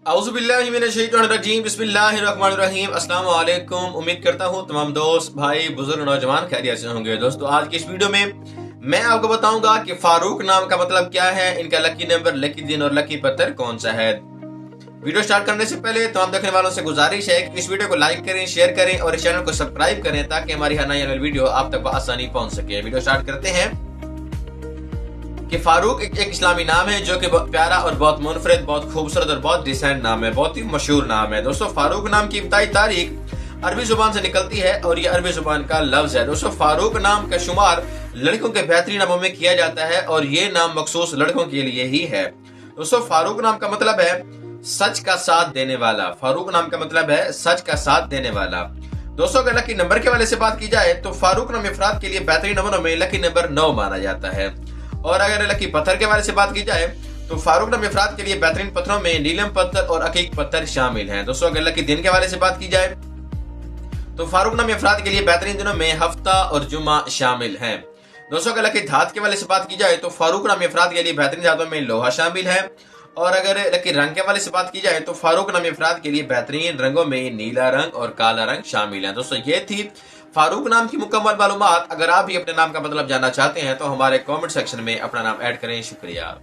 औज़ुबिल्लाहिमिनश्शैतानिर्रजीम बिस्मिल्लाहिर्रहमानिर्रहीम। अस्सलाम वालेकुम। उम्मीद करता हूँ तमाम दोस्त भाई बुजुर्ग नौजवान खैरियत से होंगे। दोस्तों आज की इस वीडियो में मैं आपको बताऊंगा कि फारूक नाम का मतलब क्या है, इनका लकी नंबर, लकी दिन और लकी पत्थर कौन सा है। वीडियो स्टार्ट करने से पहले तमाम देखने वालों से गुजारिश है कि इस वीडियो को लाइक करें, शेयर करें और इस चैनल को सब्सक्राइब करें ताकि हमारी हर नई आने वाली वीडियो आप तक आसानी पहुंच सके। वीडियो स्टार्ट करते हैं कि फारूक एक इस्लामी नाम है जो कि बहुत प्यारा और बहुत मुनफरिद, बहुत खूबसूरत और बहुत डिसेंट नाम है, बहुत ही मशहूर नाम है। दोस्तों फारूक नाम की इब्तदाई तारीख अरबी जुबान से निकलती है और ये अरबी जुबान का लफ्ज है। दोस्तों फारूक नाम का शुमार लड़कों के बेहतरीन नामों में किया जाता है और ये नाम मखसूस लड़कों के लिए ही है। दोस्तों फारूक नाम का मतलब है सच का साथ देने वाला। फारूक नाम का मतलब है सच का साथ देने वाला। दोस्तों अगर लकी नंबर के वाले से बात की जाए तो फारूक नाम अफराद के लिए बेहतरीन नंबरों में लकी नंबर 9 माना जाता है। और अगर लकी पत्थर के बारे से बात की जाए तो फारूक नाम अफराद के लिए बेहतरीन पत्थरों में नीलम पत्थर और अकीक पत्थर शामिल हैं। दोस्तों अगर लकी दिन के बारे से बात की जाए तो फारूक नाम अफराद के लिए बेहतरीन दिनों में हफ्ता और जुमा शामिल हैं। दोस्तों अगर लकी धात के वाले से बात की जाए तो फारूक नाम अफराद के लिए बेहतरीन धातों में लोहा शामिल है। और अगर लकी रंग के वाले से बात की जाए तो फारूक नाम अफराद के लिए बेहतरीन रंगों में नीला रंग और काला रंग शामिल है। दोस्तों ये थी फारूक नाम की मुकम्मल मालूमात। अगर आप भी अपने नाम का मतलब जानना चाहते हैं तो हमारे कमेंट सेक्शन में अपना नाम ऐड करें। शुक्रिया।